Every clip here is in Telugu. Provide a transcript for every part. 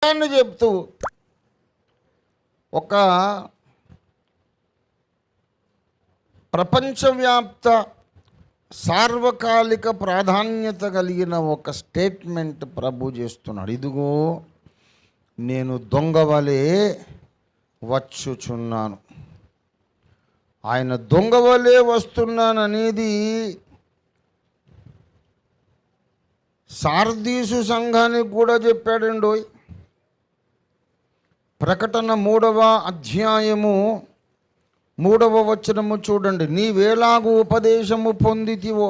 అని చెప్తూ ఒక ప్రపంచవ్యాప్త సార్వకాలిక ప్రాధాన్యత కలిగిన ఒక స్టేట్మెంట్ ప్రభు చేస్తున్నాడు. ఇదిగో నేను దొంగవలే వచ్చుచున్నాను. ఆయన దొంగవలే వస్తున్నాననేది సార్దీసు సంఘానికి కూడా చెప్పాడండోయ్. ప్రకటన 3వ అధ్యాయము 3వ వచనము చూడండి. నీవేలాగు ఉపదేశము పొందితివో,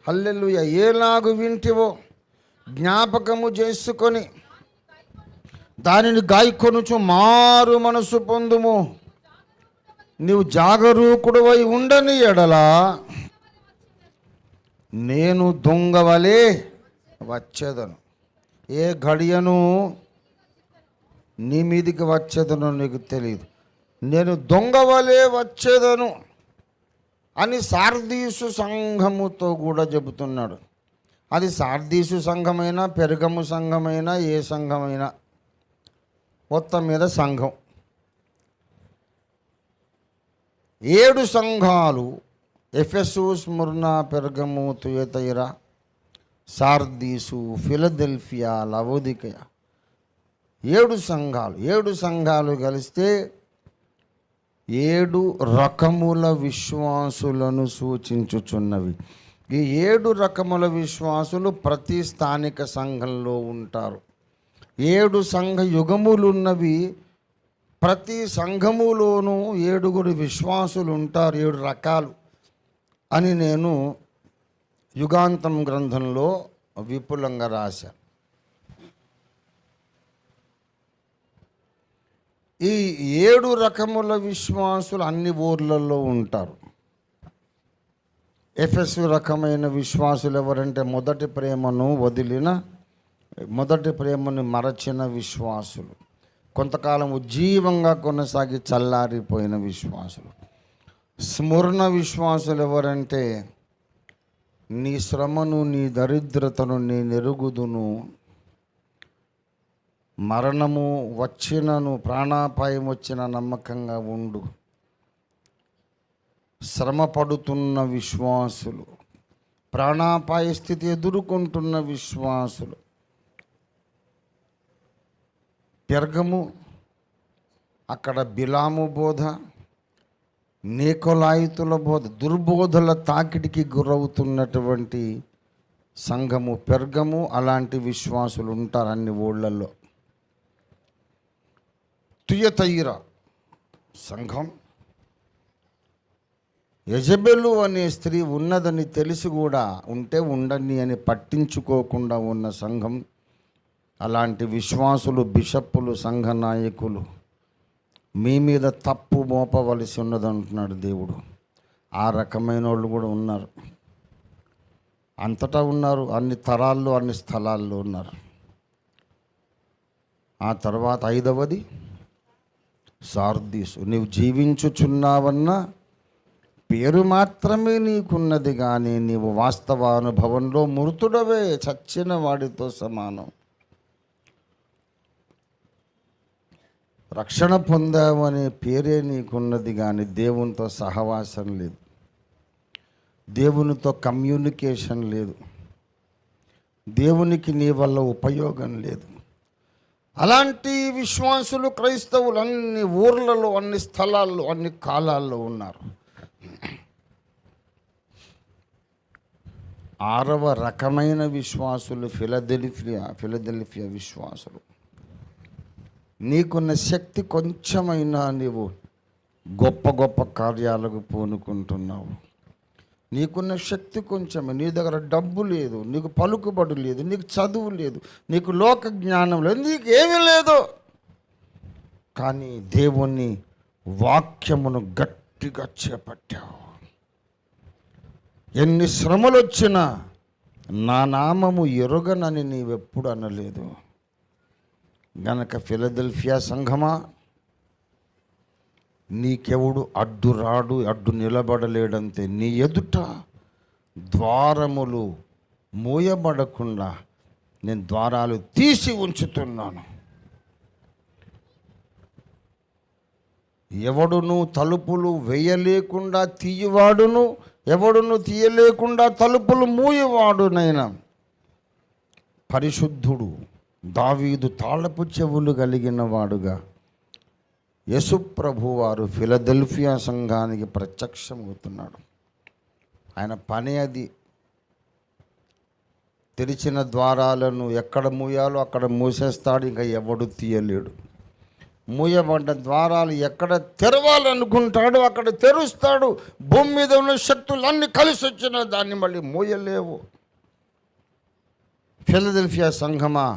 హల్లెలూయా, ఏలాగు వింటివో జ్ఞాపకము చేసుకొని దానిని గాయకొనుచు మారు మనసు పొందుము. నీవు జాగరూకుడవై ఉండని ఎడలా నేను దొంగవలే వచ్చేదను. ఏ గడియను నీ మీదికి వచ్చేదనో నీకు తెలియదు. నేను దొంగవలే వచ్చేదను అని సార్దీసు సంఘముతో కూడా చెబుతున్నాడు. అది సార్దీసు సంఘమైనా, పెరుగము సంఘమైనా, ఏ సంఘమైనా, మొత్తం మీద సంఘం. 7 సంఘాలు, Ephesus, Smyrna, Pergamum, Thyatira, Sardis, Philadelphia, Laodicea, 7 సంఘాలు. 7 సంఘాలు కలిస్తే 7 రకముల విశ్వాసులను సూచించుచున్నవి. ఈ 7 రకముల విశ్వాసులు ప్రతి స్థానిక సంఘంలో ఉంటారు. 7 సంఘ యుగములున్నవి. ప్రతి సంఘములోనూ 7 విశ్వాసులు ఉంటారు. 7 రకాలు అని నేను యుగాంతం గ్రంథంలో విపులంగా రాశాను. ఈ 7 రకముల విశ్వాసులు అన్ని ఊర్లలో ఉంటారు. ఎఫెసు రకమైన విశ్వాసులు ఎవరంటే మొదటి ప్రేమను వదిలిన, మొదటి ప్రేమను మరచిన విశ్వాసులు, కొంతకాలం ఉజ్జీవంగా కొనసాగి చల్లారిపోయిన విశ్వాసులు. స్ముర్ణ విశ్వాసులు ఎవరంటే నీ శ్రమను, నీ దరిద్రతను నేను ఎరుగుదును, మరణము వచ్చినను, ప్రాణాపాయం వచ్చిన నమ్మకంగా ఉండు. శ్రమ పడుతున్న విశ్వాసులు, ప్రాణాపాయ స్థితి ఎదుర్కొంటున్న విశ్వాసులు. పెర్గము, అక్కడ బిలాము బోధ, నీకొలాయితుల బోధ, దుర్బోధల తాకిడికి గురవుతున్నటువంటి సంఘము పెర్గము. అలాంటి విశ్వాసులు ఉంటారు అన్ని ఊళ్ళల్లో. తుయతైరా సంఘం, యెజబెలు అనే స్త్రీ ఉన్నదని తెలిసి కూడా ఉంటే ఉండని అని పట్టించుకోకుండా ఉన్న సంఘం. అలాంటి విశ్వాసులు, బిషప్పులు, సంఘ నాయకులు మీ మీద తప్పు మోపవలసి ఉన్నదంటున్నాడు దేవుడు. ఆ రకమైన వాళ్ళు కూడా ఉన్నారు, అంతటా ఉన్నారు, అన్ని తరాల్లో, అన్ని స్థలాల్లో ఉన్నారు. ఆ తర్వాత 5వది సార్దీసు. నీవు జీవించుచున్నావన్న పేరు మాత్రమే నీకున్నది, కానీ నీవు వాస్తవానుభవంలో మృతుడవే, చచ్చిన వాడితో సమానం. రక్షణ పొందావనే పేరే నీకున్నది, కానీ దేవునితో సహవాసం లేదు, దేవునితో కమ్యూనికేషన్ లేదు, దేవునికి నీ వల్ల ఉపయోగం లేదు. అలాంటి విశ్వాసులు, క్రైస్తవులు అన్ని ఊర్లలో, అన్ని స్థలాల్లో, అన్ని కాలాల్లో ఉన్నారు. 6వ రకమైన విశ్వాసులు ఫిలదెల్ఫియా విశ్వాసులు. నీకున్న శక్తి కొంచెమైనా నీవు గొప్ప గొప్ప కార్యాలకు పూనుకుంటున్నావు. నీకున్న శక్తి కొంచెమే, నీ దగ్గర డబ్బు లేదు, నీకు పలుకుబడి లేదు, నీకు చదువు లేదు, నీకు లోక జ్ఞానం లేదు, నీకు ఏమీ లేదు, కానీ దేవుని వాక్యమును గట్టిగా చేపట్టావు. ఎన్ని శ్రమలు వచ్చినా నా నామము ఎరుగనని నీవెప్పుడు అనలేదు. గనక ఫిలదెల్ఫియా సంఘమా, నీకెవడు అడ్డు రాడు, అడ్డు నిలబడలేడంతే. నీ ఎదుట ద్వారములు మూయబడకుండా నేను ద్వారాలు తీసి ఉంచుతున్నాను. ఎవడును తలుపులు వేయలేకుండా తీయవాడును, ఎవడును తీయలేకుండా తలుపులు మూయవాడునైనా పరిశుద్ధుడు దావీదు తాళపు చెవులు కలిగిన వాడుగా యేసుప్రభు వారు ఫిలదెల్ఫియా సంఘానికి ప్రత్యక్షమవుతున్నాడు. ఆయన పని అది. తెరిచిన ద్వారాలను ఎక్కడ మూయాలో అక్కడ మూసేస్తాడు, ఇంకా ఎవడు తీయలేడు. మూయబడ్డ ద్వారాలు ఎక్కడ తెరవాలనుకుంటాడో అక్కడ తెరుస్తాడు. భూమి మీద ఉన్న శక్తులన్నీ కలిసి వచ్చిన దాన్ని మళ్ళీ మూయలేవు. ఫిలదెల్ఫియా సంఘమా,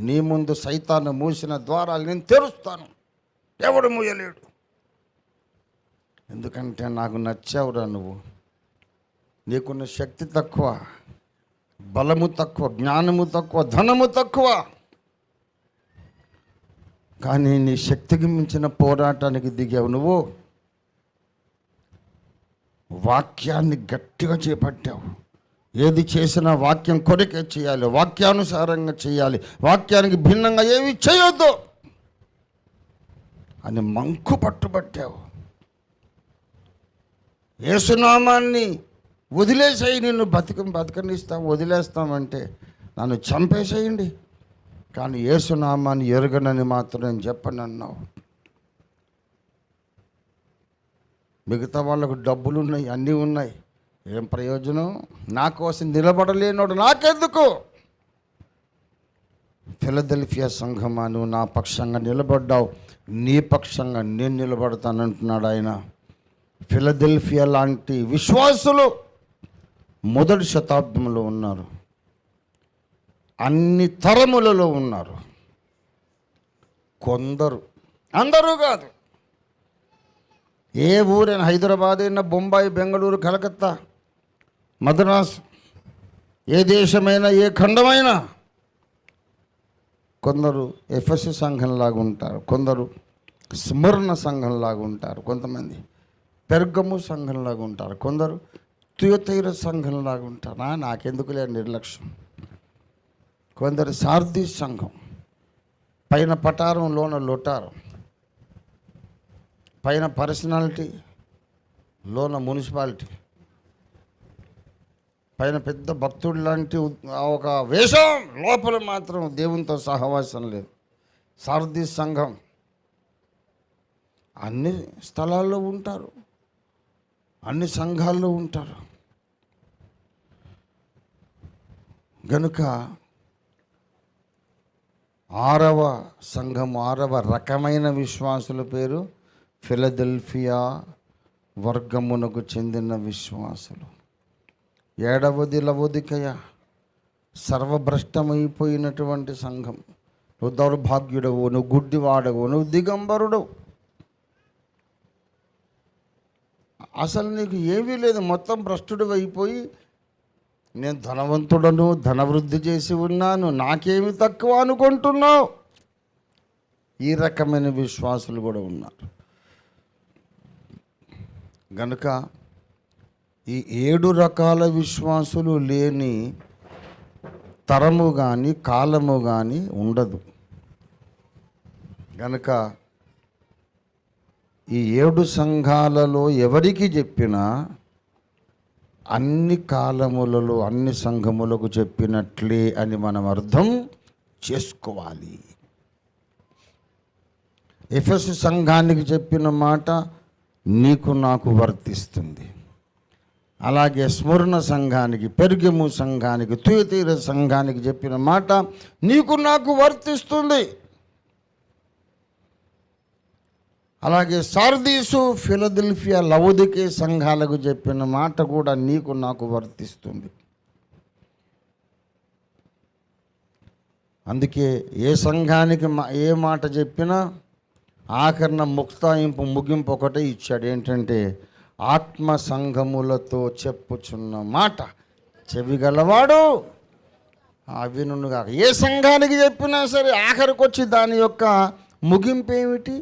నీ ముందు సైతాను మూసిన ద్వారాలు నేను తెరుస్తాను, ఎవడు మూయలేడు. ఎందుకంటే నాకు నచ్చావురా నువ్వు. నీకున్న శక్తి తక్కువ, బలము తక్కువ, జ్ఞానము తక్కువ, ధనము తక్కువ, కానీ నీ శక్తికి మించిన పోరాటానికి దిగావు. నువ్వు వాక్యాన్ని గట్టిగా చేపట్టావు. ఏది చేసినా వాక్యం కొరకే చేయాలి, వాక్యానుసారంగా చేయాలి, వాక్యానికి భిన్నంగా ఏవి చేయొద్దు అని మంకు పట్టుబట్టావు. యేసునామాన్ని వదిలేసేయి, నిన్ను బతకనిస్తాం, వదిలేస్తామంటే నన్ను చంపేసేయండి, కానీ యేసునామాన్ని ఎరగనని మాత్రం నేను చెప్పనన్నావు. మిగతా వాళ్ళకు డబ్బులు ఉన్నాయి, అన్నీ ఉన్నాయి, ఏం ప్రయోజనం? నా కోసం నిలబడలేనోడు నాకెందుకు? ఫిలదెల్ఫియా సంఘమా, నువ్వు నా పక్షంగా నిలబడ్డావు, నీ పక్షంగా నేను నిలబడతానంటున్నాడు ఆయన. ఫిలదెల్ఫియా లాంటి విశ్వాసులు మొదటి శతాబ్దంలో ఉన్నారు, అన్ని తరములలో ఉన్నారు. కొందరు, అందరూ కాదు. ఏ ఊరైనా, హైదరాబాద్ అయినా, బొంబాయి, బెంగళూరు, కలకత్తా, మద్రాస్, ఏ దేశమైనా, ఏ ఖండమైనా కొందరు ఎఫెసు సంఘంలాగా ఉంటారు, కొందరు స్మరణ సంఘంలాగా ఉంటారు, కొంతమంది పెర్గము సంఘంలాగా ఉంటారు, కొందరు తుయతైర సంఘంలాగా ఉంటారు. నాకెందుకులే నిర్లక్ష్యం. కొందరు సార్దీస్ సంఘం, పైన పటారం, లోన లొటారం, పైన పర్సనాలిటీ, లోన మున్సిపాలిటీ, పైన పెద్ద భక్తుడు లాంటి ఒక వేషం, లోపల మాత్రం దేవునితో సహవాసం లేదు. సార్దీస్ సంఘం అన్ని స్థలాల్లో ఉంటారు, అన్ని సంఘాల్లో ఉంటారు. గనుక ఆరవ సంఘం, ఆరవ రకమైన విశ్వాసుల పేరు ఫిలదెల్ఫియా వర్గమునకు చెందిన విశ్వాసులు. ఏడవది లవోదికయ, సర్వభ్రష్టమైపోయినటువంటి సంఘం. నువ్వు దౌర్భాగ్యుడవు, నువ్వు గుడ్డివాడవు, నువ్వు దిగంబరుడవు, అసలు నీకు ఏమీ లేదు, మొత్తం భ్రష్టుడు అయిపోయి నేను ధనవంతుడను, ధనవృద్ధి చేసి ఉన్నాను, నాకేమి తక్కువ అనుకుంటున్నావు. ఈ రకమైన విశ్వాసులు కూడా ఉన్నారు. గనుక ఈ 7 రకాల విశ్వాసులు లేని తరము కానీ కాలము కానీ ఉండదు. గనుక ఈ 7 సంఘాలలో ఎవరికి చెప్పినా అన్ని కాలములలో అన్ని సంఘములకు చెప్పినట్లే అని మనం అర్థం చేసుకోవాలి. ఎఫెసు సంఘానికి చెప్పిన మాట నీకు నాకు వర్తిస్తుంది. అలాగే స్మరణ సంఘానికి, పెర్గము సంఘానికి, తుయతీర సంఘానికి చెప్పిన మాట నీకు నాకు వర్తిస్తుంది. అలాగే సార్దీసు, ఫిలదెల్ఫియా, లవోదికే సంఘాలకు చెప్పిన మాట కూడా నీకు నాకు వర్తిస్తుంది. అందుకే ఏ సంఘానికి ఏ మాట చెప్పినా ఆఖరణ ముగింపు ఒకటే ఇచ్చాడు. ఏంటంటే ఆత్మ సంఘములతో చెప్పుచున్న మాట చెవిగలవాడు వినుగాక. ఏ సంఘానికి చెప్పినా సరే ఆఖరికి వచ్చి దాని యొక్క ముగింపు ఏమిటి?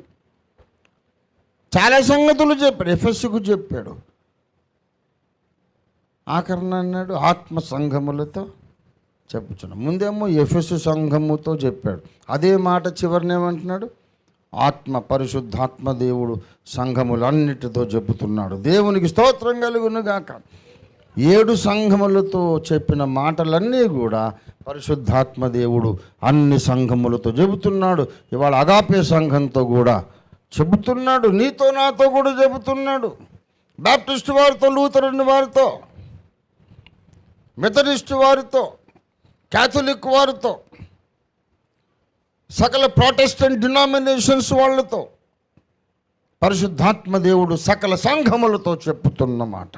చాలా సంగతులు చెప్పాడు. ఎఫెసుకు చెప్పాడు, ఆఖరణ అన్నాడు ఆత్మ సంఘములతో చెప్పుచున్నాం. ముందేమో ఎఫెసు సంఘముతో చెప్పాడు, అదే మాట చివరినేమంటున్నాడు? ఆత్మ పరిశుద్ధాత్మ దేవుడు సంఘములన్నిటితో చెబుతున్నాడు. దేవునికి స్తోత్రం కలుగునుగాక. 7 సంఘములతో చెప్పిన మాటలన్నీ కూడా పరిశుద్ధాత్మ దేవుడు అన్ని సంఘములతో చెబుతున్నాడు. ఇవాళ అగాపే సంఘంతో కూడా చెబుతున్నాడు, నీతో నాతో కూడా చెబుతున్నాడు. బాప్టిస్ట్ వారితో, లూథరన్ వారితో, మెథడిస్ట్ వారితో, క్యాథలిక్ వారితో, సకల ప్రొటెస్టెంట్ డినామినేషన్స్ వాళ్ళతో పరిశుద్ధాత్మ దేవుడు సకల సంఘములతో చెప్పుతున్నమాట.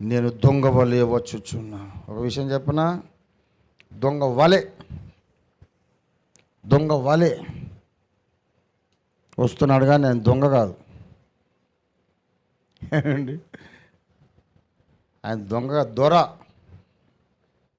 నేను దొంగ వలె వచ్చుచున్నాను. ఒక విషయం చెప్పనా, దొంగ వలె వస్తున్నాడుగా, నేను దొంగ కాదు. ఏమండి, ఆయన దొంగ దొర.